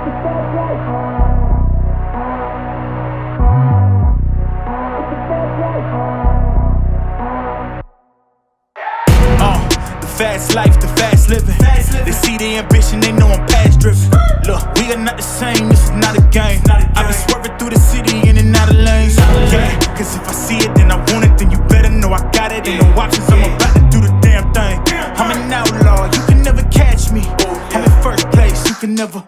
Fast life, the fast living. They see the ambition, they know I'm past driven. Look, we are not the same, this is not a game. I be swerving through the city in and out of lanes. Yeah, cause if I see it, then I want it, then you better know I got it. Ain't no options, I'm about to do the damn thing. I'm an outlaw, you can never catch me. I'm in first place, you can never.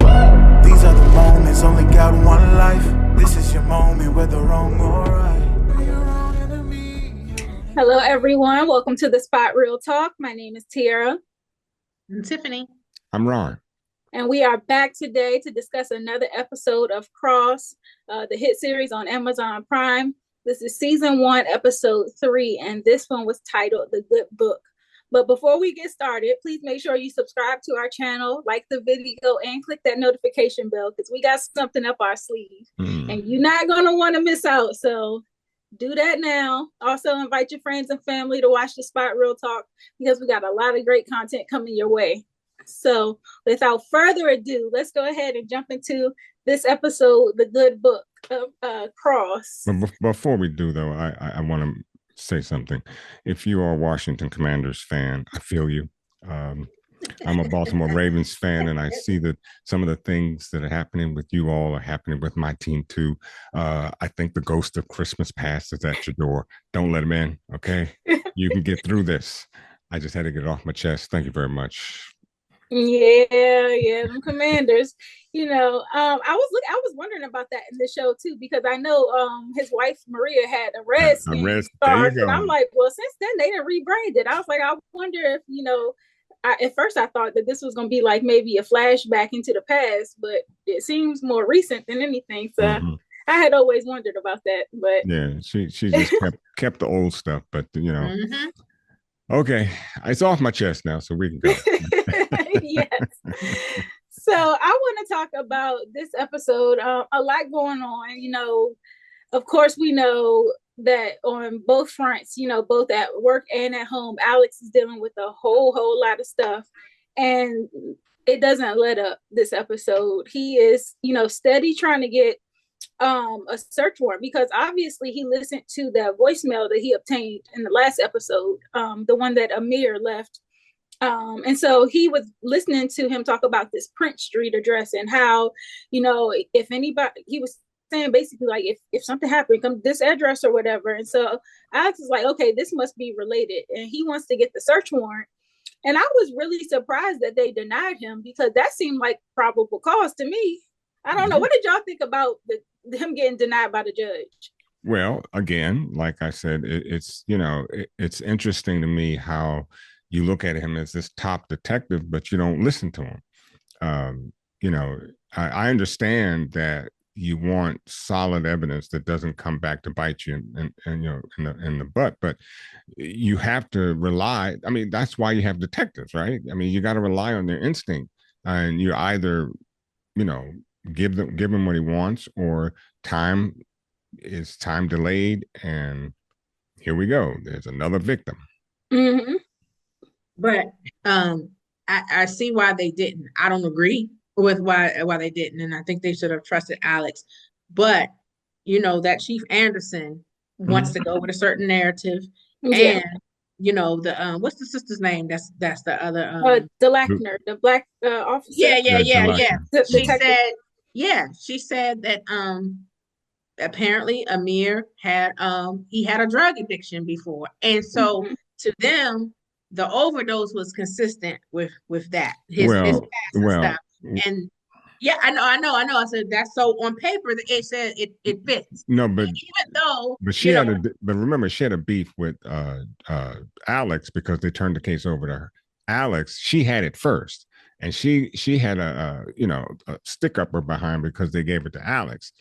These are the moments, only got one life. This is your moment, whether wrong or right. Hello, everyone. Welcome to the Spot Real Talk. My name is Tiara. I'm Tiffany. I'm Ron. And we are back today to discuss another episode of Cross, the hit series on Amazon Prime. This is season 1, episode 3, and this one was titled The Good Book. But before we get started, please make sure you subscribe to our channel, like the video, and click that notification bell because we got something up our sleeve. And you're not going to want to miss out. So do that now. Also invite your friends and family to watch the Spot Real Talk because we got a lot of great content coming your way. So without further ado, let's go ahead and jump into this episode, The Good Book of Cross. But before we do, though, I want to say something. If you are a Washington Commanders fan, I feel you. I'm a Baltimore Ravens fan, and I see that some of the things that are happening with you all are happening with my team too. I think the ghost of Christmas past is at your door. Don't let him in, okay? You can get through this. I just had to get it off my chest. Thank you very much. Yeah, them Commanders. You know, I was wondering about that in the show too because I know his wife Maria had a Redskins scarf, and I'm like, well, since then they didn't rebrand it. I was like, I wonder if at first I thought that this was going to be like maybe a flashback into the past, but it seems more recent than anything. So I had always wondered about that. But yeah, she just kept the old stuff. But okay, it's off my chest now, so we can go. Yes. So I want to talk about this episode. A lot going on. Of course, we know that on both fronts, both at work and at home, Alex is dealing with a whole lot of stuff, and it doesn't let up this episode. He is, steady trying to get a search warrant because obviously he listened to that voicemail that he obtained in the last episode, the one that Amir left. And so he was listening to him talk about this Prince Street address and how, if anybody, he was saying basically like if something happened, come this address or whatever. And so Alex is like, okay, this must be related, and he wants to get the search warrant. And I was really surprised that they denied him because that seemed like probable cause to me. I don't know. What did y'all think about him getting denied by the judge? Well, again, like I said, it's interesting to me how you look at him as this top detective, but you don't listen to him. I understand that you want solid evidence that doesn't come back to bite you in the butt, but you have to rely. I mean, that's why you have detectives, right? I mean, you got to rely on their instinct, and you either, give him what he wants, or time delayed, and here we go. There's another victim. Mm-hmm. But I see why they didn't. I don't agree with why they didn't, and I think they should have trusted Alex. But that Chief Anderson wants to go with a certain narrative, and the what's the sister's name? That's the other Delackner, the black officer. She said that apparently Amir had he had a drug addiction before, and so to them the overdose was consistent with that his past and stuff. And yeah, I know. I said that's so on paper it said it fits. No, but even though, but remember she had a beef with Alex because they turned the case over to her. Alex, she had it first, and she had a stick up her behind because they gave it to Alex,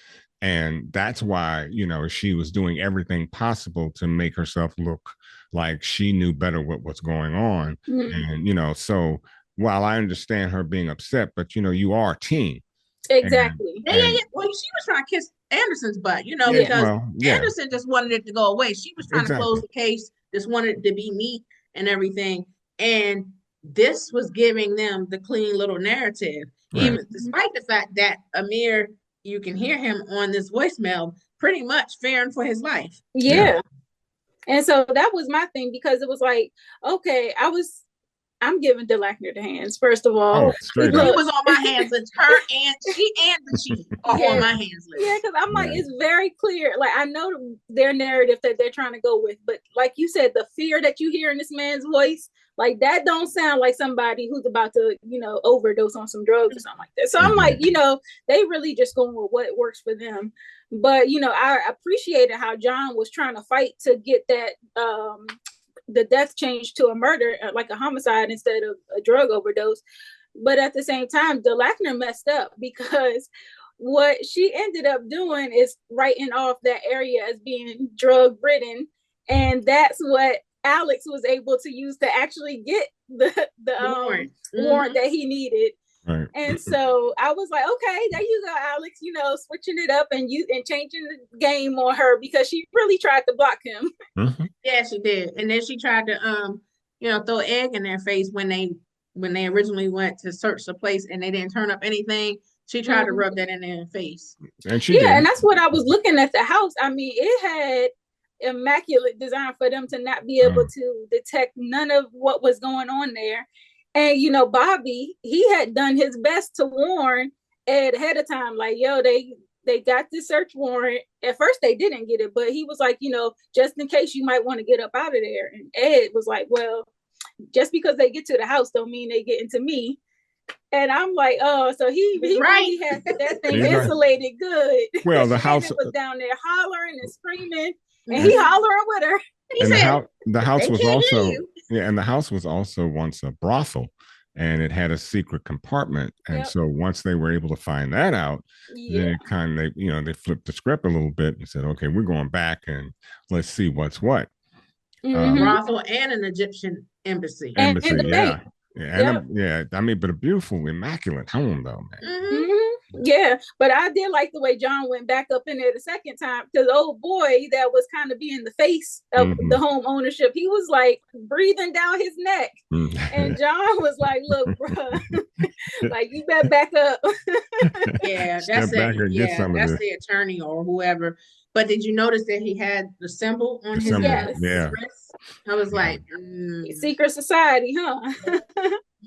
and that's why she was doing everything possible to make herself look like she knew better what was going on, and so. While I understand her being upset, but you are a team. Exactly. Well, she was trying to kiss Anderson's butt, because Anderson just wanted it to go away. She was trying to close the case, just wanted it to be neat and everything. And this was giving them the clean little narrative, Right. even despite the fact that Amir, you can hear him on this voicemail pretty much fearing for his life. Yeah. And so that was my thing, because it was like, okay, I'm giving DeLackner the hands, first of all. Oh, straight He up. was on my hands list. Her and she and the chief are on my hands list. Yeah, because I'm like, it's very clear. Like, I know their narrative that they're trying to go with, but like you said, the fear that you hear in this man's voice, like that don't sound like somebody who's about to, overdose on some drugs or something like that. So I'm like, they really just going with what works for them. But, I appreciated how John was trying to fight to get that, the death changed to a murder, like a homicide instead of a drug overdose. But at the same time, DeLackner messed up, because what she ended up doing is writing off that area as being drug ridden. And that's what Alex was able to use to actually get the warrant that he needed. Right. And so I was like, okay, there you go, Alex, switching it up and changing the game on her, because she really tried to block him. Mm-hmm. Yeah, she did. And then she tried to throw egg in their face when they originally went to search the place and they didn't turn up anything. She tried to rub that in their face. And she did. And that's what I was looking at the house. I mean, it had immaculate design for them to not be able to detect none of what was going on there. And Bobby, he had done his best to warn Ed ahead of time, like, yo, they got this search warrant. At first they didn't get it, but he was like, just in case you might want to get up out of there. And Ed was like, well, just because they get to the house don't mean they get into me. And I'm like, oh, so he really had that thing insulated good. Well, the house was down there hollering and screaming, and he hollering with her. And the house was also and the house was also once a brothel, and it had a secret compartment. And so once they were able to find that out, then it kind of they flipped the script a little bit and said, okay, we're going back and let's see what's what. Brothel and an Egyptian embassy. And the bank. I mean, but a beautiful, immaculate home though, man. Yeah, but I did like the way John went back up in there the second time, because the old boy that was kind of being the face of the home ownership, he was like breathing down his neck. And John was like, look, bro, like, you better back up. Yeah, that's it. Yeah, that's the attorney or whoever. But did you notice that he had the symbol on his wrist? I was like, secret society, huh?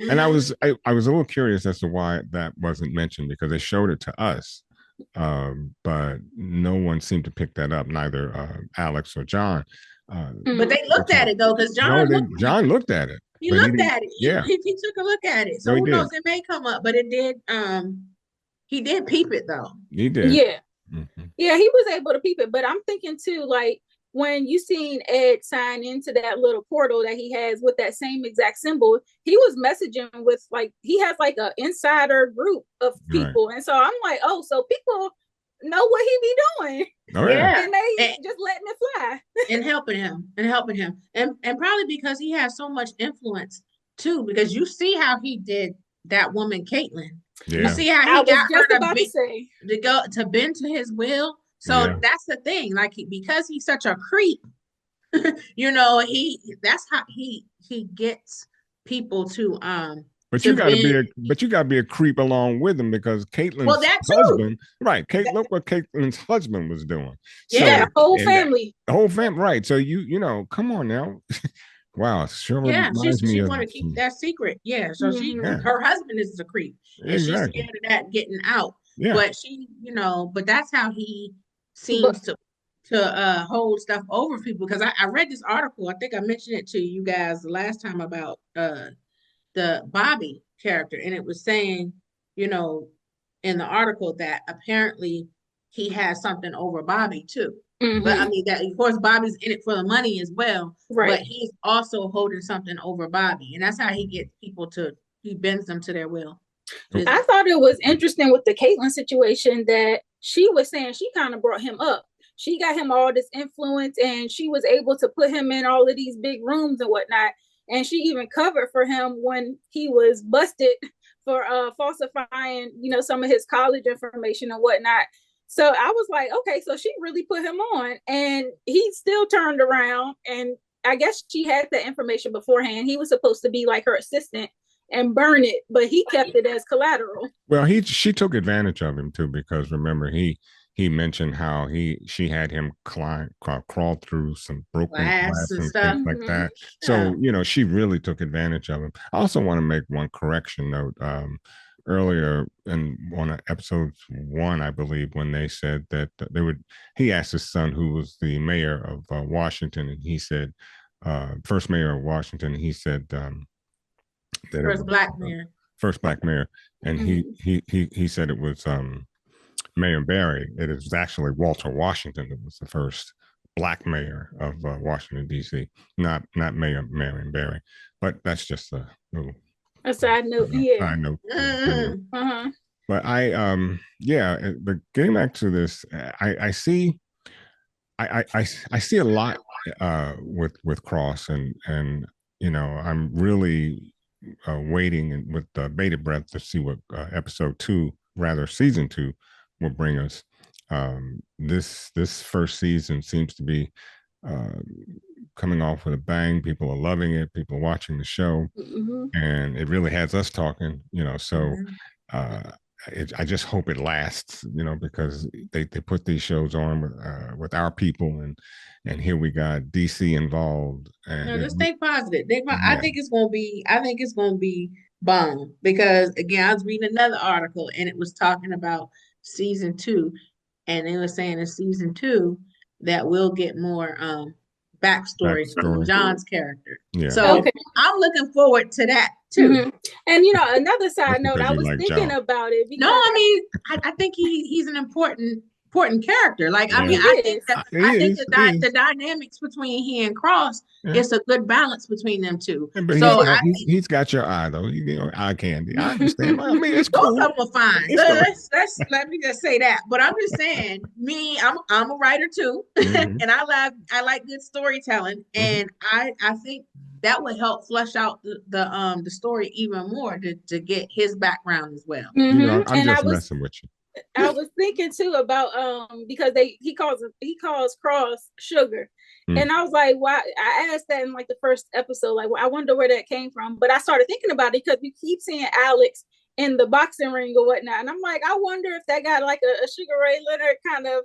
And I was a little curious as to why that wasn't mentioned, because they showed it to us, but no one seemed to pick that up, neither Alex or John. But they looked at it though, because John looked at it. He looked at it. He took a look at it. So who knows? It may come up, but it did. He did peep it though. He did. Yeah. Yeah, he was able to peep it. But I'm thinking too, like, when you seen Ed sign into that little portal that he has with that same exact symbol, he was messaging with, like, he has like an insider group of people. Right. And so I'm like, oh, so people know what he be doing. Oh, yeah. And they just letting it fly. And helping him. And probably because he has so much influence too, because you see how he did that woman, Caitlin. Yeah. You see how he got her to bend to his will. So that's the thing, like, because he's such a creep, that's how he gets people to But you gotta be a creep along with him, because Caitlin's husband, right? Look what Caitlin's husband was doing. Yeah, so, whole family, right? So you come on now. Wow, sure. Yeah, she want to keep that secret. Yeah, so her husband is a creep, and she's scared of that getting out. Yeah. But she, but that's how he seems to hold stuff over people. Because I read this article, I think I mentioned it to you guys the last time, about the Bobby character, and it was saying, in the article, that apparently he has something over Bobby too. But I mean, that of course Bobby's in it for the money as well, right? But he's also holding something over Bobby, and that's how he gets people he bends them to their will. I thought it was interesting with the Caitlin situation that she was saying she kind of brought him up. She got him all this influence, and she was able to put him in all of these big rooms and whatnot. And she even covered for him when he was busted for falsifying, some of his college information and whatnot. So I was like, okay, so she really put him on, and he still turned around and I guess she had that information beforehand. He was supposed to be like her assistant and burn it, but he kept it as collateral. Well, she took advantage of him too, because remember he mentioned how she had him crawl through some broken glass and stuff things like that. So she really took advantage of him. I also want to make one correction note. Earlier on episode 1, I believe, when they said that he asked his son who was the mayor of Washington, and he said first mayor of Washington. And he said that first black mayor, and he said it was Mayor Barry. It is actually Walter Washington that was the first black mayor of Washington D.C., not Mayor Marion Barry. But that's just a little. A side note, Side note. But but getting back to this, I see a lot with Cross, and I'm really waiting with bated breath to see what season 2 will bring us. This first season seems to be coming off with a bang. People are loving it. People are watching the show, and it really has us talking. So I just hope it lasts. Because they put these shows on with our people, and here we got DC involved. And just think positive. I think it's gonna be bomb, because again, I was reading another article and it was talking about season 2, and they were saying in season 2 that we'll get more backstory to John's character. Yeah. So I'm looking forward to that too. And another side note, I was thinking about it. No, I mean, I think he's an important character. Like, I mean, I think the dynamics between he and Cross, it's a good balance between them two. But he's got your eye though. Eye candy. I understand. I mean, it's cool. Both of them are fine. Let me just say that. But I'm just saying, I'm a writer too, and I like good storytelling, and I think that would help flesh out the story even more to get his background as well. I'm just messing with you. I was thinking too about because he calls Cross sugar, and I was like, why? I asked that in like the first episode, like, well, I wonder where that came from. But I started thinking about it because we keep seeing Alex in the boxing ring or whatnot, and I'm like, I wonder if that got like a Sugar Ray Leonard kind of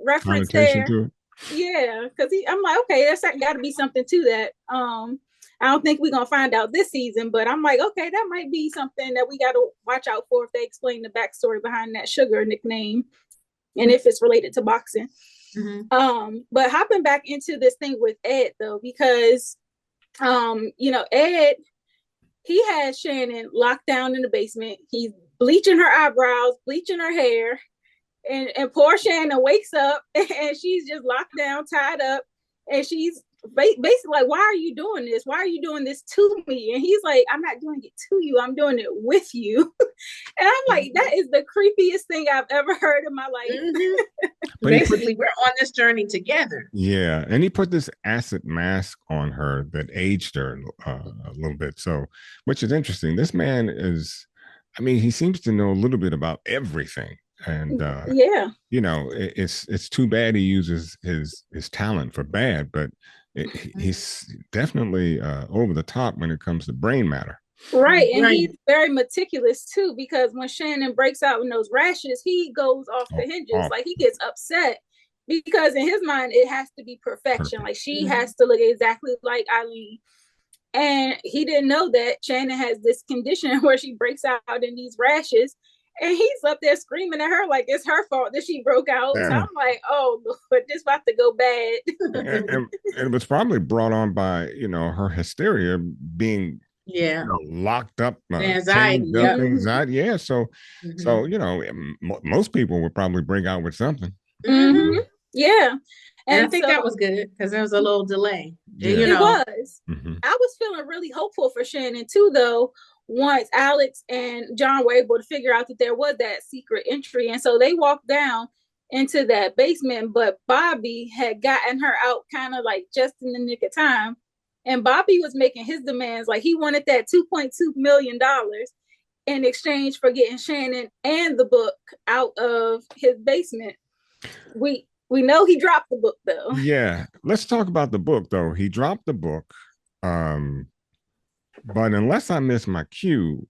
reference there. Yeah, because I'm like, okay, that's got to be something to that. I don't think we're going to find out this season, but I'm like, okay, that might be something that we got to watch out for if they explain the backstory behind that Sugar nickname and if it's related to boxing. But hopping back into this thing with Ed, though, because, Ed, he has Shannon locked down in the basement. He's bleaching her eyebrows, bleaching her hair, and poor Shannon wakes up and she's just locked down, tied up, and she's basically like, why are you doing this? Why are you doing this to me? And he's like, I'm not doing it to you, I'm doing it with you. And I'm like, that is the creepiest thing I've ever heard in my life. Basically, we're on this journey together. Yeah, and he put this acid mask on her that aged her a little bit. So, which is interesting. This man he seems to know a little bit about everything. And it's too bad he uses his talent for bad, but he's definitely over the top when it comes to brain matter. Right, and he's very meticulous too, because when Shannon breaks out in those rashes, he goes off the hinges. Like, he gets upset because in his mind it has to be perfection. Like, she has to look exactly like Eileen. And he didn't know that Shannon has this condition where she breaks out in these rashes. And he's up there screaming at her like it's her fault that she broke out. Yeah. So I'm like, oh, but this about to go bad. and it was probably brought on by, her hysteria being locked up. Anxiety. Yeah. So, most people would probably break out with something. Yeah. And I think that was good because there was a little delay. Yeah. It was. I was feeling really hopeful for Shannon too, though, once Alex and John were able to figure out that there was that secret entry. And so they walked down into that basement, but Bobby had gotten her out kind of like just in the nick of time. And Bobby was making his demands. Like, he wanted that $2.2 million in exchange for getting Shannon and the book out of his basement. We know he dropped the book though. Yeah, let's talk about the book though. He dropped the book, but unless I miss my cue,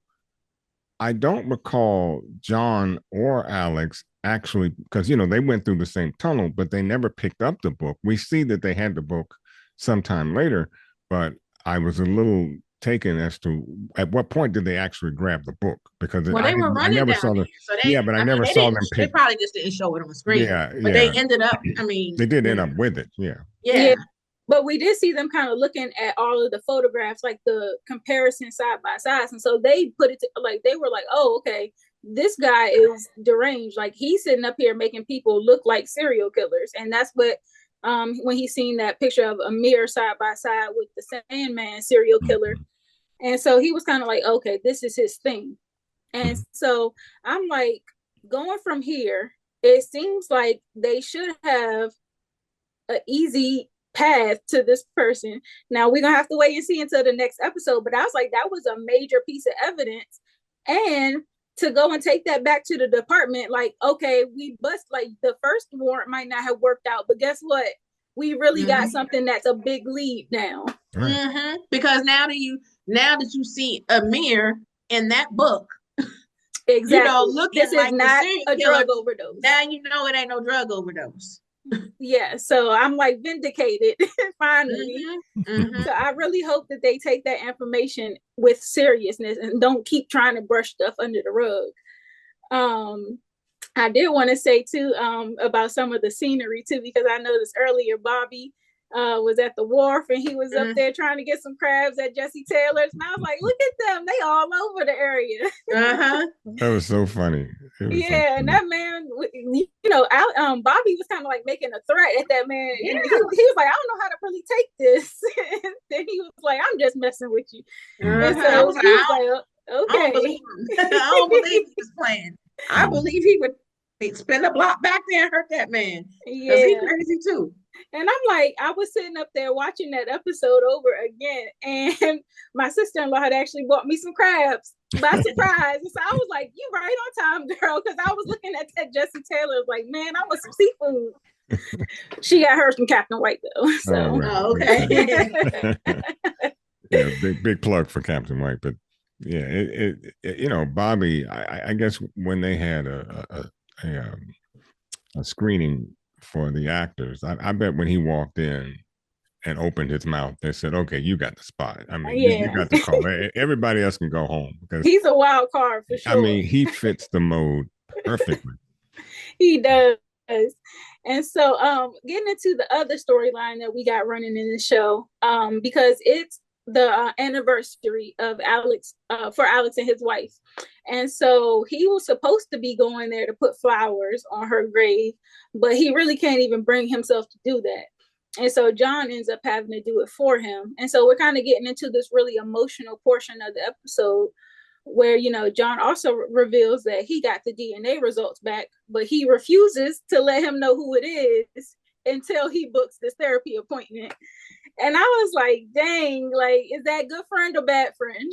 I don't recall John or Alex actually, because they went through the same tunnel, but they never picked up the book. We see that they had the book sometime later, but I was a little taken as to at what point did they actually grab the book, because Well, they were I running never down saw there, them. so Yeah, but I never they saw didn't. them They pick. probably just didn't show it on screen. Yeah, But they ended up. I mean, they did end up with it. Yeah, yeah. But we did see them kind of looking at all of the photographs, like the comparison side by side. And so they put it like, they were like, oh, okay, this guy is deranged. Like, he's sitting up here making people look like serial killers. And that's what, when he seen that picture of Amir side by side with the Sandman serial killer. Mm-hmm. And so he was kind of like, okay, this is his thing. And mm-hmm. so I'm like, going from here, it seems like they should have an easy path to this person. Now we're gonna have to wait and see until the next episode, but I was like, that was a major piece of evidence. And to go and take that back to the department, like, okay, we bust, like, the first warrant might not have worked out, but guess what, we really mm-hmm. got something that's a big lead now. Mm-hmm. Because now that you see Amir in that book, exactly, looking this like is not a killer, drug overdose. Now it ain't no drug overdose. Yeah, so I'm like vindicated finally. Mm-hmm. Mm-hmm. So I really hope that they take that information with seriousness and don't keep trying to brush stuff under the rug. I did want to say too about some of the scenery too, because I noticed earlier Bobby was at the wharf and he was up there trying to get some crabs at Jesse Taylor's, and I was like, look at them, they all over the area. That was so funny. Yeah, and that man, Bobby was kind of like making a threat at that man. Yeah. And he was like, I don't know how to really take this. And then he was like, I'm just messing with you. And so I was like, okay. I don't believe him. I don't believe he was playing. I believe he would spin a block back there and hurt that man. Yeah, he's crazy too. And I'm like, I was sitting up there watching that episode over again, and my sister-in-law had actually bought me some crabs by surprise. And so I was like, you right on time, girl, because I was looking at that Jesse Taylor, like, man, I want some seafood. She got hers from Captain White though. So okay. Yeah, big plug for Captain White. But yeah, it Bobby, I guess when they had a screening for the actors, I bet when he walked in and opened his mouth, they said, okay, you got the spot. I mean, you got the call. Everybody else can go home, because he's a wild card for sure. I mean, he fits the mode perfectly. He does. And so getting into the other storyline that we got running in the show, because it's the anniversary of Alex, for Alex and his wife. And so he was supposed to be going there to put flowers on her grave, but he really can't even bring himself to do that. And so John ends up having to do it for him. And so we're kind of getting into this really emotional portion of the episode where, John also reveals that he got the DNA results back, but he refuses to let him know who it is until he books this therapy appointment. And I was like, dang, like, is that good friend or bad friend?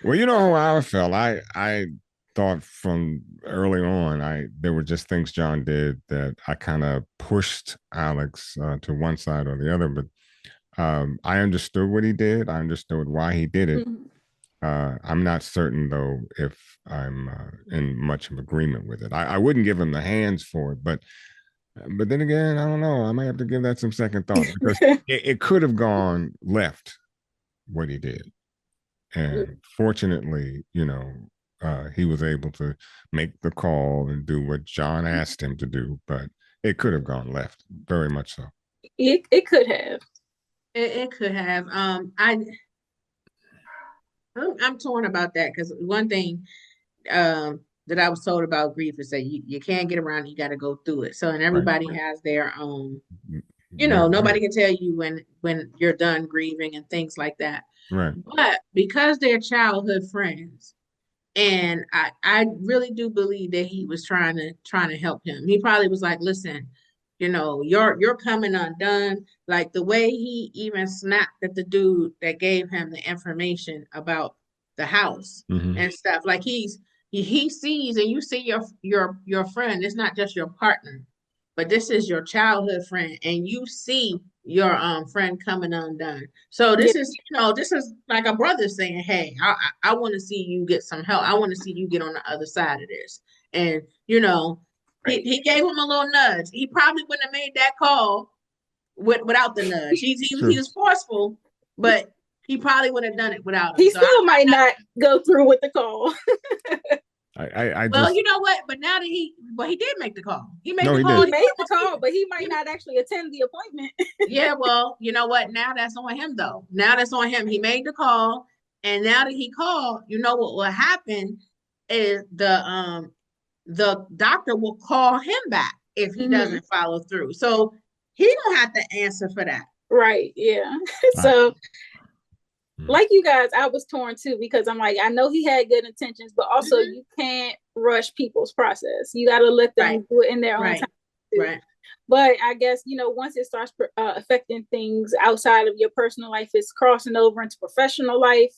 Well, you know how I felt. I thought from early on, there were just things John did that I kind of pushed Alex to one side or the other. But I understood what he did. I understood why he did it. Mm-hmm. I'm not certain, though, if I'm in much of agreement with it. I wouldn't give him the hands for it, but then again, I don't know. I might have to give that some second thought, because it could have gone left, what he did. And fortunately, he was able to make the call and do what John asked him to do, but it could have gone left, very much so. It could have. It could have. I'm torn about that, because one thing that I was told about grief is that you can't get around it, you got to go through it. So, and everybody has their own, nobody can tell you when you're done grieving and things like that. Right. But because they're childhood friends, and I really do believe that he was trying to help him. He probably was like, listen, you're coming undone. Like the way he even snapped at the dude that gave him the information about the house and stuff. Like he sees, and you see your friend. It's not just your partner. but this is your childhood friend, and you see your friend coming undone. So this is, this is like a brother saying, hey, I want to see you get some help. I want to see you get on the other side of this. And he gave him a little nudge. He probably wouldn't have made that call without the nudge. He was forceful, but he probably would have done it without him. He still might not go through with the call. Well, you know what? But now that he did make the call. He made the call, but he might not actually attend the appointment. Yeah, well, you know what? Now that's on him, though. Now that's on him. He made the call, and now that he called, you know what will happen is the doctor will call him back if he doesn't follow through. So he don't have to answer for that. Right. Yeah. So like you guys, I was torn too, because I'm like, I know he had good intentions, but also you can't rush people's process. You got to let them do it in their own time. Right. But I guess, once it starts affecting things outside of your personal life, it's crossing over into professional life.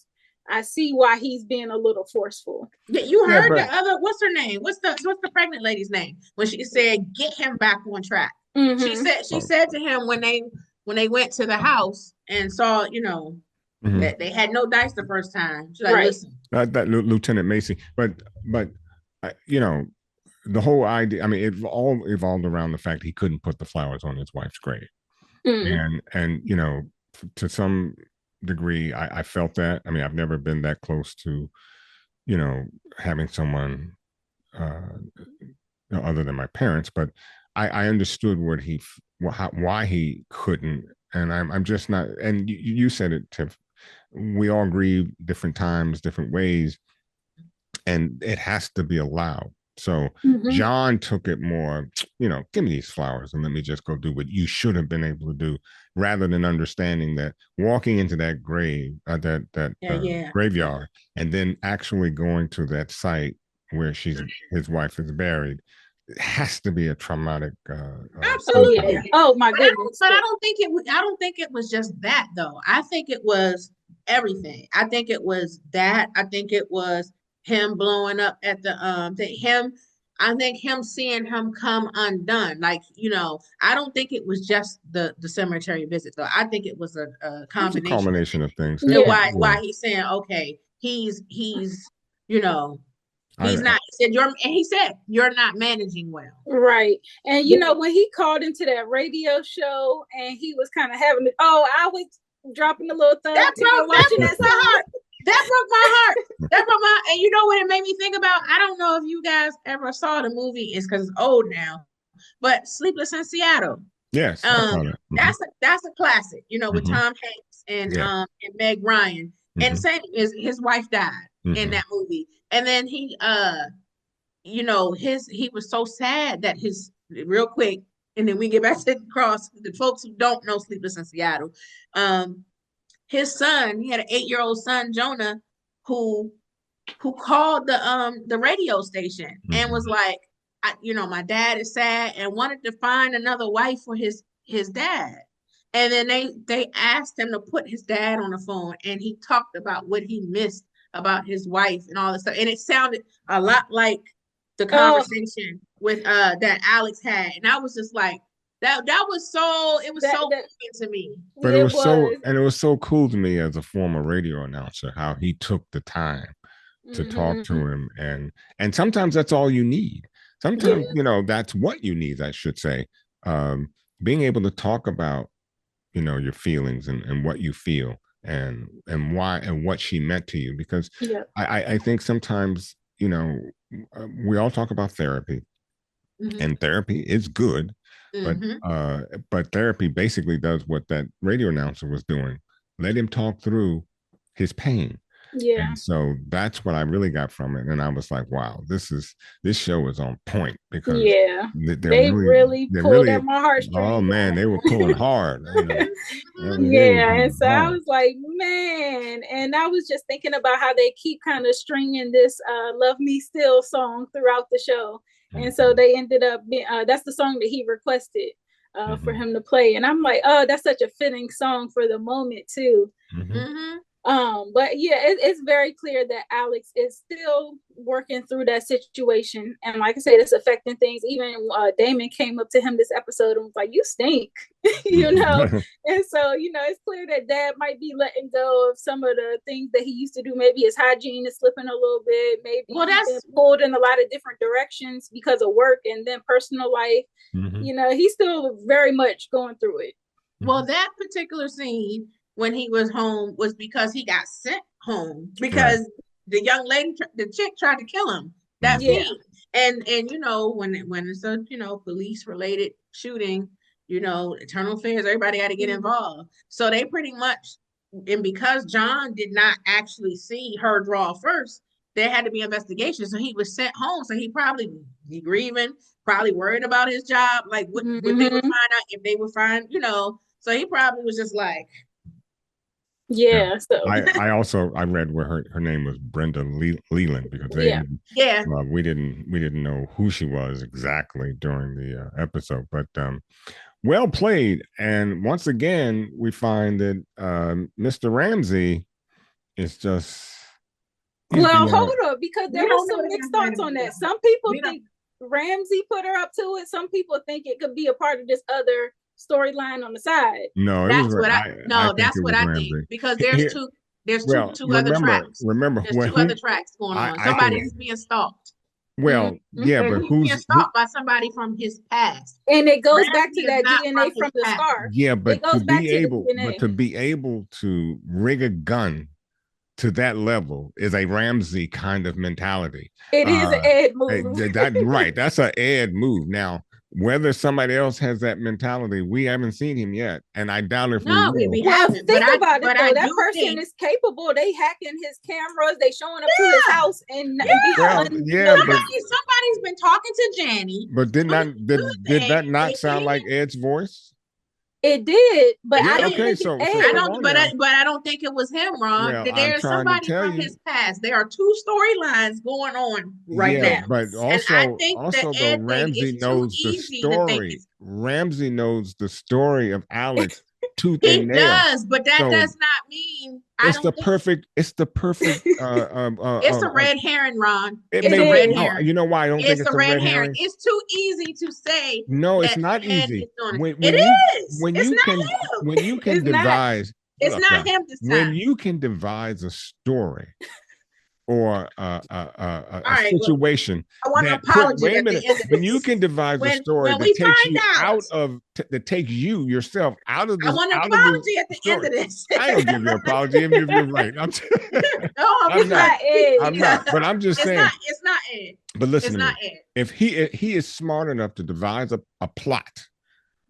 I see why he's being a little forceful. Yeah, you heard the other, what's her name? What's the pregnant lady's name? When she said, get him back on track. She said to him when they went to the house and saw, that they had no dice the first time. She's like, listen. That Lieutenant Macy, but the whole idea, I mean, it all evolved around the fact he couldn't put the flowers on his wife's grave. And to some degree, I felt that. I mean, I've never been that close to, having someone other than my parents, but I understood why he couldn't. And I'm just not, and you said it, Tiff, we all grieve different times, different ways, and it has to be allowed. So John took it more, give me these flowers and let me just go do what you should have been able to do, rather than understanding that walking into that grave, graveyard, and then actually going to that site where his wife is buried, it has to be a traumatic. Absolutely. Oh my goodness! But I don't think it was just that though. I think it was everything. I think it was that. I think it was him blowing up at I think him seeing him come undone. Like, I don't think it was just the cemetery visit though. I think it was a combination of things. Why he's saying, okay, he's not. He said you're not managing well. Right. And when he called into that radio show and he was kind of having I was dropping a little thumb. That broke my heart. That broke my heart. And you know what it made me think about? I don't know if you guys ever saw the movie. It's because it's old now, but Sleepless in Seattle. Yes. That's a classic. With Tom Hanks and Meg Ryan, and same as his wife died in that movie, and then he he was so sad that real quick, and then we get back to the cross. The folks who don't know Sleepless in Seattle, his son, he had an 8-year-old son, Jonah, who called the radio station and was like, my dad is sad, and wanted to find another wife for his dad. And then they asked him to put his dad on the phone, and he talked about what he missed about his wife and all this stuff. And it sounded a lot like the conversation with that Alex had. And I was just like, that was so moving to me. But it was so cool to me as a former radio announcer, how he took the time to talk to him. And sometimes that's all you need. Sometimes, that's what you need, I should say. Being able to talk about, your feelings and what you feel and why and what she meant to you. Because I think sometimes, we all talk about therapy, and therapy is good. But therapy basically does what that radio announcer was doing. Let him talk through his pain. Yeah. And so that's what I really got from it. And I was like, wow, this show is on point, because they really pulled at my heartstrings. Oh man, they were pulling hard. And so I was like, man. And I was just thinking about how they keep kind of stringing this Love Me Still song throughout the show. And so they ended up being, that's the song that he requested for him to play. And I'm like, oh, that's such a fitting song for the moment too. But yeah, it's very clear that Alex is still working through that situation, and like I said, it's affecting things. Even Damon came up to him this episode and was like, "You stink," you know. And so, you know, it's clear that Dad might be letting go of some of the things that he used to do. Maybe his hygiene is slipping a little bit. Maybe he's been pulled in a lot of different directions because of work and then personal life. You know, he's still very much going through it. Well, that particular scene when he was home was because he got sent home because the young lady, the chick, tried to kill him. That's me. And you know, when it's a, you know, police related shooting, you know, internal affairs, everybody got to get involved. So they pretty much, and because John did not actually see her draw first, there had to be investigation. So he was sent home. So he probably be grieving, probably worried about his job, like what they would find out, if they would find, you know. So he probably was just like, yeah. So I read where her name was Brenda Leeland because we didn't know who she was exactly during the episode, but well played. And once again, we find that Mr. Ramsey is just. Well, hold up, because there were some mixed thoughts on that. Some people think Ramsey put her up to it. Some people think it could be a part of this other storyline on the side. No, that's what I think because there's two other tracks. Remember, there's two other tracks going on. Somebody's being stalked. Well, yeah, but who's being stalked by somebody from his past? And it goes back to that DNA from the scar. Yeah, but to be able to rig a gun to that level is a Ramsey kind of mentality. It is an Ed move. Right. That's an Ed move. Now, whether somebody else has that mentality, we haven't seen him yet. And I doubt if we haven't. Think about it, though. That person is capable. They hacking his cameras. They showing up to his house. And somebody's been talking to Janny. But did that not sound like Ed's voice? It did, but I don't think I don't think it was him, Ron. Well, there's somebody from his past. There are two storylines going on now. But also Ramsey knows the story. Ramsey knows the story of Alex tooth and nail. He does, but that does not mean it's the perfect. It's the perfect. It's a red herring, Ron. It's a red herring. You know why I don't think it's a red herring? It's too easy to say. No, it's not easy. When you can devise. It's not him this time. When you can devise a story or a situation. I want an apology. Wait a minute. When you can devise a story that takes you yourself out of this. I want an apology at the end of this. I don't give you an apology if you're right. I'm not. But I'm just saying. It's not Ed. But listen to me. If he is smart enough to devise a plot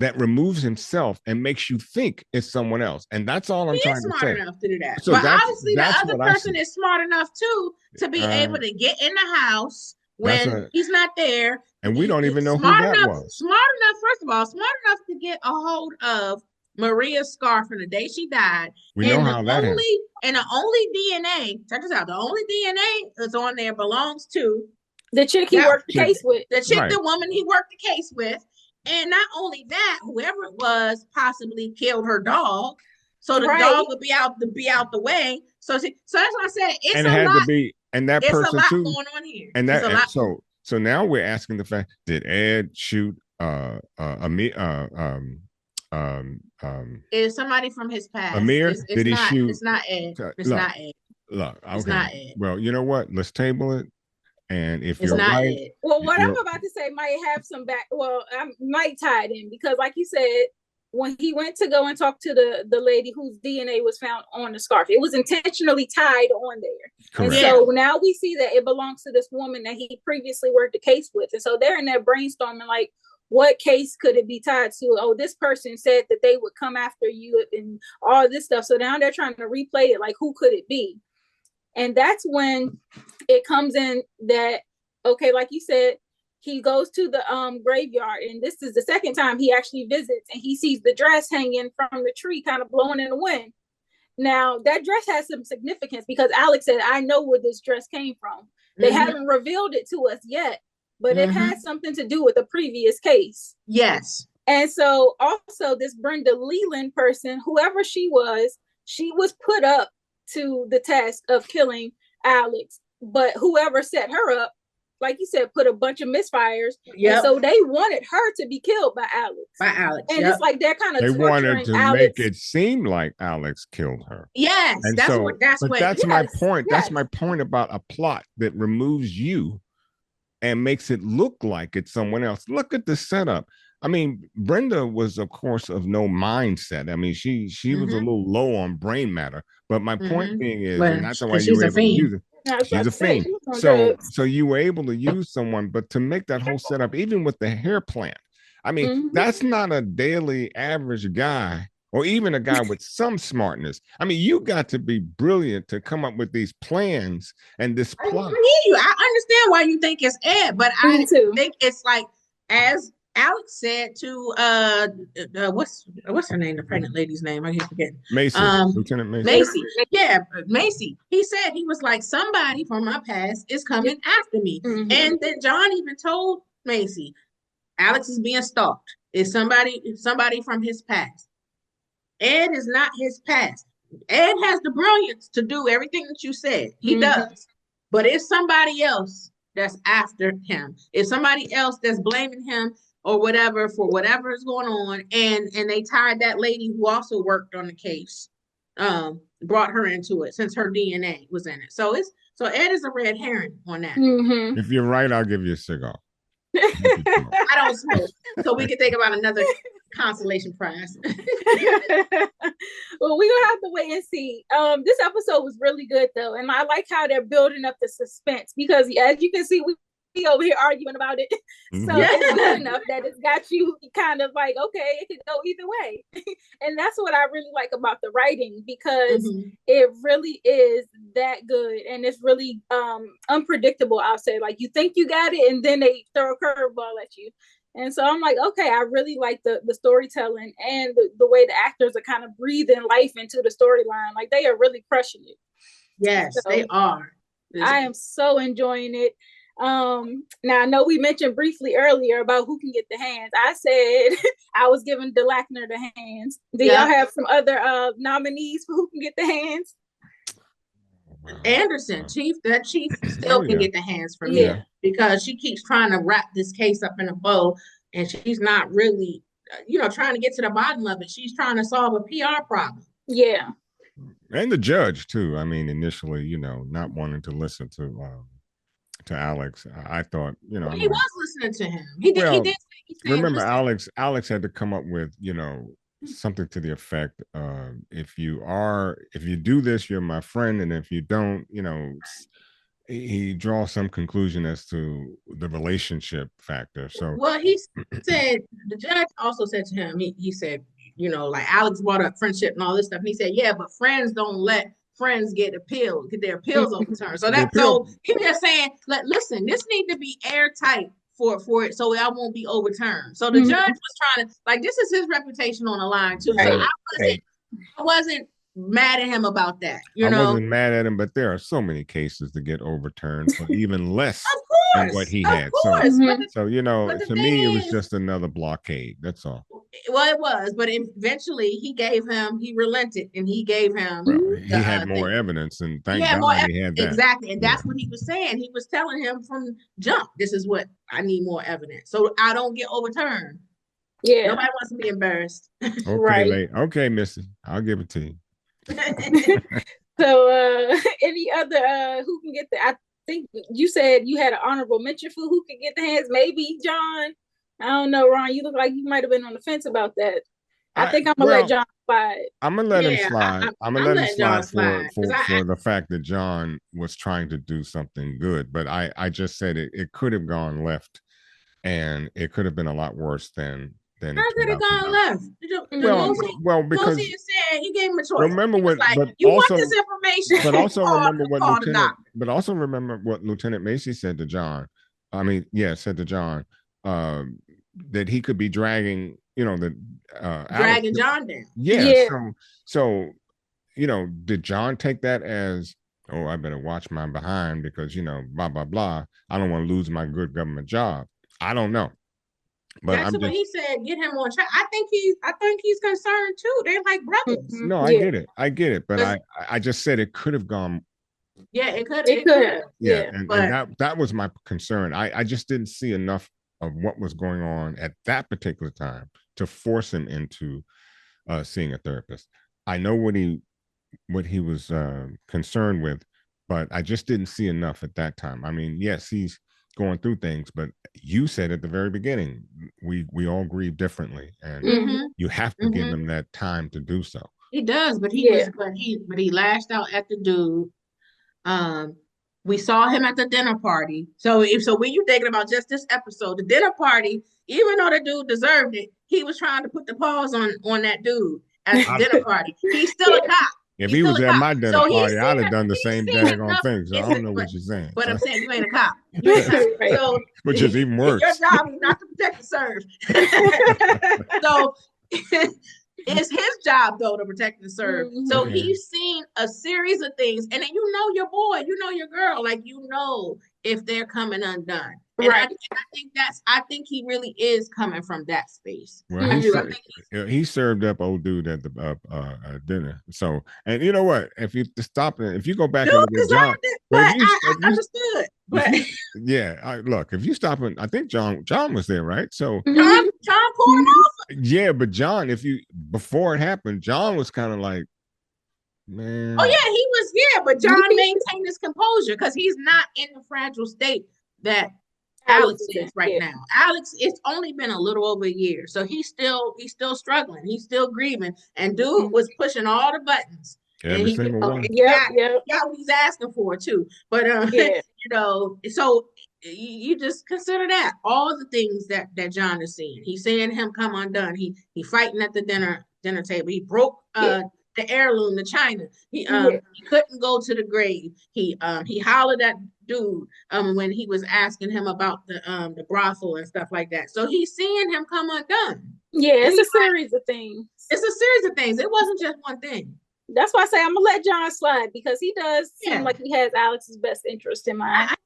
that removes himself and makes you think it's someone else. And that's all I'm trying to say. He is smart enough to do that. So but obviously the other person is smart enough too to be able to get in the house when he's not there. And we don't even know who that was. Smart enough, first of all, smart enough to get a hold of Maria's scar from the day she died. We know how that happened. And the only DNA, check this out, the only DNA that's on there belongs to the chick he worked the case with. The chick, the woman he worked the case with. And not only that, whoever it was possibly killed her dog, so the dog would be out the way. So that's what I said. It's a lot going on here. And so now we're asking the fact: did Ed shoot is somebody from his past? Amir? Did he shoot? It's not Ed. It's not Ed. Look, okay. It's not Ed. Well, you know what? Let's table it. And if you're right, it. Well, what I'm about to say might have some back. Well, I might tie it in because, like you said, when he went to go and talk to the lady whose DNA was found on the scarf, it was intentionally tied on there. Correct. And so now we see that it belongs to this woman that he previously worked the case with, and so they're in there brainstorming like, what case could it be tied to? Oh, this person said that they would come after you and all this stuff. So now they're trying to replay it. Like, who could it be? And that's when it comes in that, okay, like you said, he goes to the graveyard, and this is the second time he actually visits, and he sees the dress hanging from the tree, kind of blowing in the wind. Now, that dress has some significance because Alex said, I know where this dress came from. They haven't revealed it to us yet, but it has something to do with the previous case. Yes. And so also this Brenda Leeland person, whoever she was put up to the task of killing Alex, but whoever set her up, like you said, put a bunch of misfires. Yep. And so they wanted her to be killed by Alex. And yep. it's like they're kind of they torturing wanted to Alex. make it seem like Alex killed her. Yes, And that's so, what that's but what that's my point. yes. That's my point about a plot that removes you and makes it look like it's someone else. Look at the setup. I mean, Brenda was, of course, of no mindset. I mean, she was a little low on brain matter. But my point being is, and that's why you were able to use it. She's a fiend. So you were able to use someone, but to make that whole setup, even with the hair plant, I mean, that's not a daily average guy, or even a guy with some smartness. I mean, you got to be brilliant to come up with these plans and this plot. I hear you. I understand why you think it's Ed, but I think it's like, as Alex said to what's her name, the pregnant lady's name, I keep forgetting. Macy, Lieutenant Macy. Macy. Yeah, Macy. He said, he was like, somebody from my past is coming after me. And then John even told Macy, Alex is being stalked. It's somebody from his past. Ed is not his past. Ed has the brilliance to do everything that you said. He does. But it's somebody else that's after him. It's somebody else that's blaming him or whatever for whatever is going on. And they tied that lady who also worked on the case, brought her into it since her DNA was in it. So Ed is a red herring on that. If you're right, I'll give you a cigar. I don't smoke, so we can think about another consolation prize. Well, we're gonna have to wait and see. This episode was really good though, and I like how they're building up the suspense, because as you can see, we over here arguing about it. So it's good enough that it's got you kind of like, okay, it could go either way. And that's what I really like about the writing, because it really is that good, and it's really unpredictable. I'll say, like, you think you got it, and then they throw a curveball at you. And so I'm like, okay, I really like the storytelling and the way the actors are kind of breathing life into the storyline. Like, they are really crushing it. Yes, so they are. I am so enjoying it. Now I know we mentioned briefly earlier about who can get the hands. I said I was giving DeLackner the hands. Do y'all have some other nominees for who can get the hands? Anderson, Chief still can get the hands from me, because she keeps trying to wrap this case up in a bow, and she's not really, trying to get to the bottom of it. She's trying to solve a PR problem. Yeah. And the judge too. I mean, initially, not wanting to listen to Alex, I thought, he was listening to him. He did. Remember, Alex had to come up with, something to the effect, if you do this, you're my friend, and if you don't, he draws some conclusion as to the relationship factor. So, well, he said, the judge also said to him, he said, like, Alex brought up friendship and all this stuff, and he said, yeah, but friends don't let friends get their appeals overturned. So he was just saying, like, listen, this need to be airtight for it, so I won't be overturned. So the judge was trying to, like, this is his reputation on the line too. So I wasn't mad at him about that. I wasn't mad at him, but there are so many cases to get overturned for even less than what he had. So to me, it was just another blockade. That's all. Well, it was, but eventually he relented, and he gave him. Well, he had more evidence, and thank God he had that. Exactly, and that's what he was saying. He was telling him from jump, this is what I need, more evidence, so I don't get overturned. Yeah, nobody wants to be embarrassed. Okay, okay, Missy, I'll give it to you. So, any other who can get the? I think you said you had an honorable mention for who can get the hands. Maybe John. I don't know, Ron. You look like you might have been on the fence about that. I think I'm gonna let John slide. I'm gonna let him slide. I'm gonna let him slide for the fact that John was trying to do something good. But I just said it could have gone left, and it could have been a lot worse than. How could it gone left? Well, because he said he gave him a choice. Remember what? Like, you want this information? But also remember what Lieutenant. But also remember what Lieutenant Macy said to John. Said to John. That he could be dragging, dragging John down. Yeah. So, did John take that as, oh, I better watch my behind because, blah, blah, blah. I don't want to lose my good government job. I don't know. But That's what he said. Get him on track. I think he's concerned too. They're like brothers. No, I get it. But I just said it could have gone. Yeah, it could. Yeah, and that was my concern. I just didn't see enough of what was going on at that particular time to force him into seeing a therapist. I know what he was concerned with, but I just didn't see enough at that time. I mean, yes, he's going through things, but you said at the very beginning, we all grieve differently, and you have to give him that time to do so. He does, but he lashed out at the dude. We saw him at the dinner party. So when you thinking about just this episode, the dinner party, even though the dude deserved it, he was trying to put the pause on that dude at the dinner party. He's still a cop. If he was at my dinner party, I'd have done the same daggone thing. So I don't know what you're saying. But I'm saying you ain't a cop. You ain't a cop. So, which is even worse. Your job is not to protect and serve. So it's his job though to protect and serve. So he's seen a series of things, and then you know your boy, you know your girl, like you know if they're coming undone. And right. I think he really is coming from that space. Well, he served up old dude at the dinner. So, and you know what? If you go back and look at John, I understood. But look, if you stop and I think John was there, right? So John pulled him off. Yeah, but John, before it happened, John was kind of like, man. Oh yeah, he was. Yeah, but John maintained his composure because he's not in the fragile state that Alex is right now. Alex, it's only been a little over a year, so he's still struggling. He's still grieving, and dude was pushing all the buttons. Every single one. Yeah, what he's asking for too. But so you just consider that all the things that John is seeing. He's seeing him come undone. He fighting at the dinner table. He broke the heirloom, the china. He couldn't go to the grave. He hollered at dude when he was asking him about the brothel and stuff like that. So he's seeing him come undone. Yeah, it's a series of things. It's a series of things. It wasn't just one thing. That's why I say I'm gonna let John slide because he does seem like he has Alex's best interest in mind. I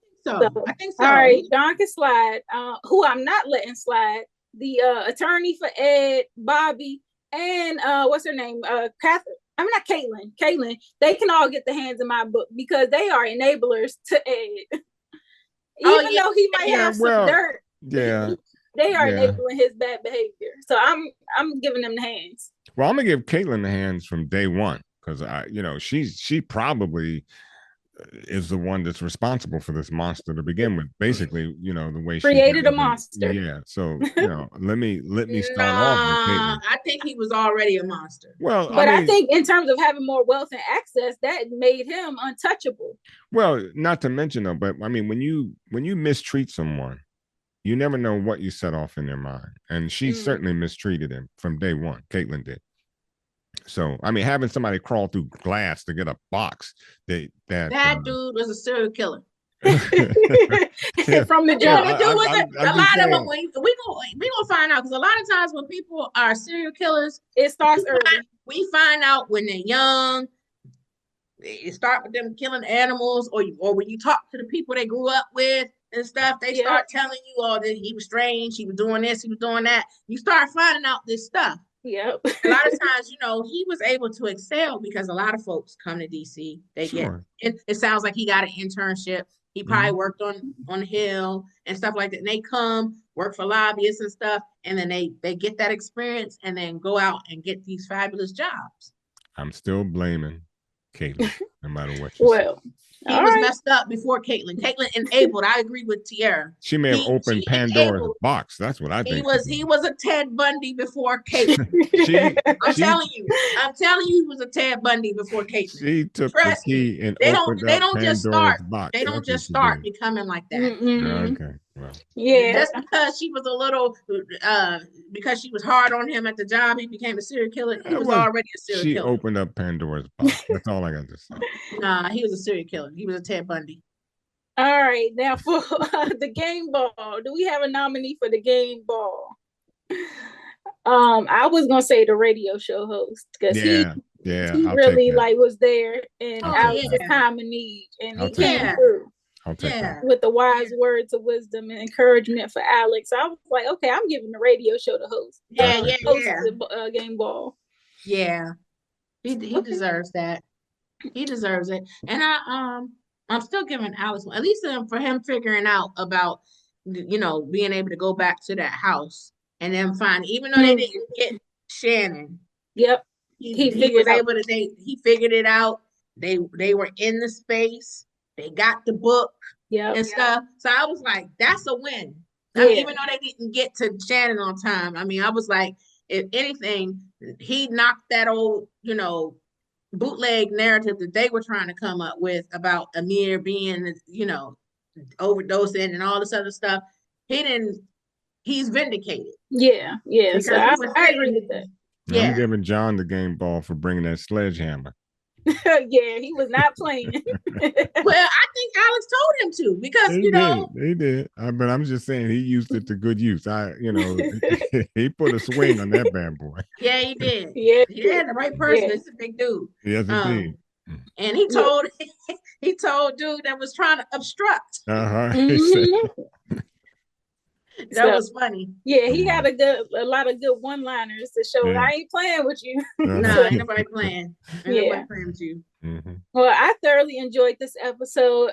think so. All right, John can slide. Who I'm not letting slide, the attorney for Ed, Bobby, and what's her name? Catherine. I'm not Caitlin. Caitlin. They can all get the hands in my book because they are enablers to Ed. Even though he might have some dirt. Yeah. They are enabling his bad behavior. So I'm giving them the hands. Well, I'm gonna give Caitlin the hands from day one because she probably is the one that's responsible for this monster to begin with. Basically, the way she created a monster. Yeah. So let me start off with Caitlin. I think he was already a monster. Well, but I think in terms of having more wealth and access, that made him untouchable. Well, not to mention though, but I mean, when you mistreat someone, you never know what you set off in their mind. And she certainly mistreated him from day one. Caitlin did. So, I mean, having somebody crawl through glass to get a box, that dude was a serial killer. From the jump. A lot of them, we gonna find out because a lot of times when people are serial killers, it starts early. We find out when they're young. It start with them killing animals, or when you talk to the people they grew up with and stuff, they start telling you, that he was strange, he was doing this, he was doing that. You start finding out this stuff. Yep. A lot of times, he was able to excel because a lot of folks come to DC. They get it sounds like he got an internship. He probably worked on the Hill and stuff like that. And they come work for lobbyists and stuff, and then they get that experience and then go out and get these fabulous jobs. I'm still blaming Caitlin, no matter what you say. He was messed up before Caitlin. Caitlin enabled. I agree with Tierra. She may have opened Pandora's box. That's what I think. He was a Ted Bundy before Caitlin. I'm telling you, he was a Ted Bundy before Caitlin. She took the key and opened Pandora's box. They don't just start becoming like that. Okay. Well. Yeah. Just because she was a little, because she was hard on him at the job, he became a serial killer. He was already a serial killer. She opened up Pandora's box. That's all I got to say. Nah, he was a serial killer. He was a Ted Bundy. All right. Now for the game ball, do we have a nominee for the game ball? I was gonna say the radio show host because he really was there and Alex's time of need, and he came through. I'll take that. With the wise words of wisdom and encouragement for Alex. I was like, okay, I'm giving the radio show to host. Host the game ball. Yeah, he deserves that. He deserves it. And I'm still giving Alex, at least for him figuring out about, being able to go back to that house and then find, even though they didn't get Shannon. Yep. He was able to. He figured it out. They were in the space. They got the book. And stuff. So I was like, that's a win. I mean, even though they didn't get to Shannon on time, I mean, I was like, if anything, he knocked that old, bootleg narrative that they were trying to come up with about Amir being, overdosing and all this other stuff. He's vindicated. Yeah. So I agree with that. I'm giving John the game ball for bringing that sledgehammer. Yeah, he was not playing. Well, I think Alex told him to, because he did. But I'm just saying he used it to good use. He put a swing on that bad boy. Yeah, he did. Yeah, he had the right person. It's a big dude. Yes, indeed. And he told dude that was trying to obstruct. That was funny. Yeah, he got a lot of good one-liners to show. I ain't playing with you. No, ain't nobody playing. Nobody playing with you. Well, I thoroughly enjoyed this episode.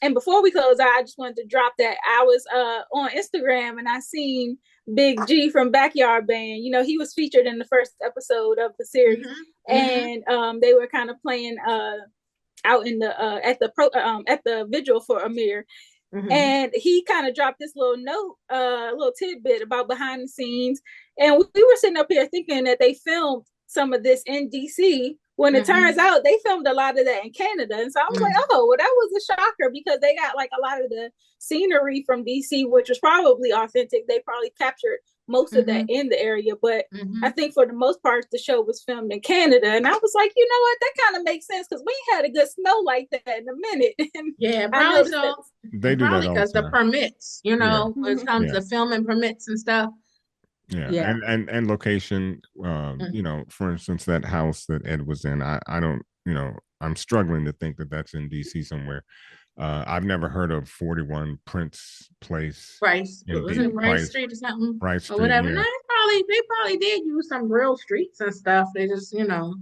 And before we close out, I just wanted to drop that I was on Instagram and I seen Big G from Backyard Band. He was featured in the first episode of the series, and they were kind of playing out in the at the vigil for Amir. And he kind of dropped this little note, little tidbit about behind the scenes. And we were sitting up here thinking that they filmed some of this in DC, when it turns out they filmed a lot of that in Canada. And so I was like, oh, well, that was a shocker, because they got like a lot of the scenery from DC, which was probably authentic. They probably captured most of that in the area. But I think for the most part, the show was filmed in Canada. And I was like, you know what? That kind of makes sense, because we ain't had a good snow like that in a minute. Yeah, probably so. They do that because the permits, when it comes to filming permits and stuff. Yeah. And location, for instance, that house that Ed was in, I don't, I'm struggling to think that that's in DC somewhere. I've never heard of 41 Prince Place. Was it Rice Street or something? Rice Street, or whatever. No, they probably did use some real streets and stuff. They just,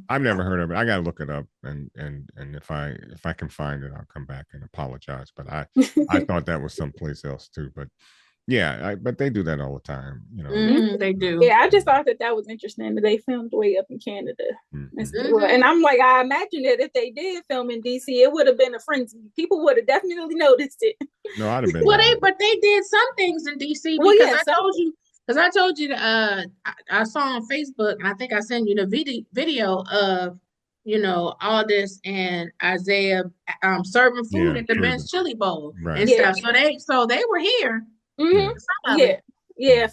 I've never heard of it. I gotta look it up, and if I can find it, I'll come back and apologize. But I thought that was someplace else too. But yeah, but they do that all the time, They do. Yeah, I just thought that was interesting that they filmed way up in Canada. And I'm like, I imagine that if they did film in DC, it would have been a frenzy. People would have definitely noticed it. No, I'd have been. But they did some things in DC, because I told you that I saw on Facebook, and I think I sent you the video of Aldous and Isaiah serving food at the Ben's Chili Bowl and stuff. So they were here.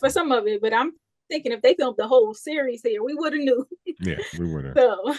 For some of it, but I'm thinking if they filmed the whole series here, we would have knew. Yeah, we would have. So,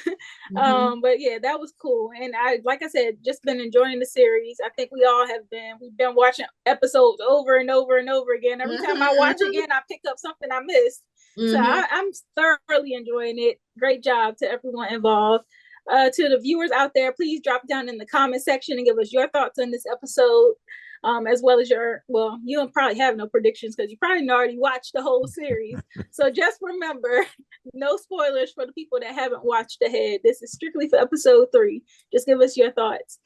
but yeah, that was cool. And like I said, just been enjoying the series. I think we all have been. We've been watching episodes over and over and over again. Every time I watch again, I pick up something I missed. So I'm thoroughly enjoying it. Great job to everyone involved. To the viewers out there, please drop down in the comment section and give us your thoughts on this episode. As well as you don't probably have no predictions, because you probably already watched the whole series. So just remember, no spoilers for the people that haven't watched ahead. This is strictly for episode 3. Just give us your thoughts.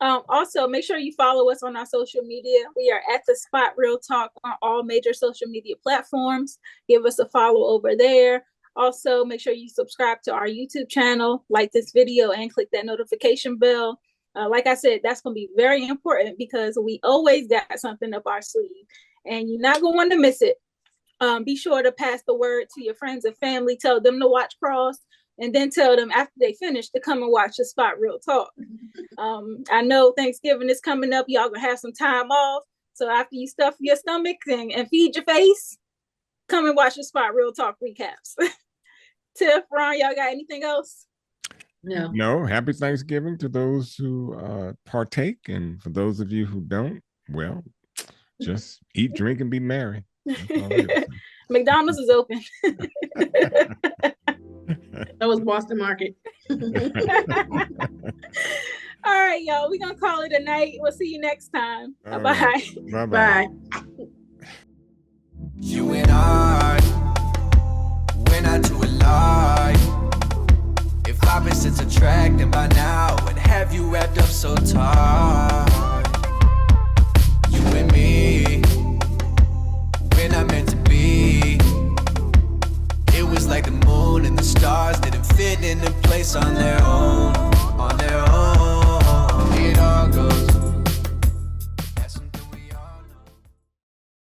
Also, make sure you follow us on our social media. We are at The Spot Real Talk on all major social media platforms. Give us a follow over there. Also, make sure you subscribe to our YouTube channel, like this video, and click that notification bell. Like I said, that's going to be very important, because we always got something up our sleeve, and you're not going to want to miss it. Be sure to pass the word to your friends and family. Tell them to watch Cross, and then tell them after they finish to come and watch The Spot Real Talk. I know Thanksgiving is coming up. Y'all going to have some time off. So after you stuff your stomach and feed your face, come and watch The Spot Real Talk recaps. Tiff, Ron, y'all got anything else? No. Happy Thanksgiving to those who partake, and for those of you who don't, well, just eat, drink, and be merry. McDonald's is open. That was Boston Market. All right, y'all. We're gonna call it a night. We'll see you next time. All Bye. right. Bye-bye. Bye. You and I, we're not too alike. If opposites attract, then by now would have you wrapped up so tight.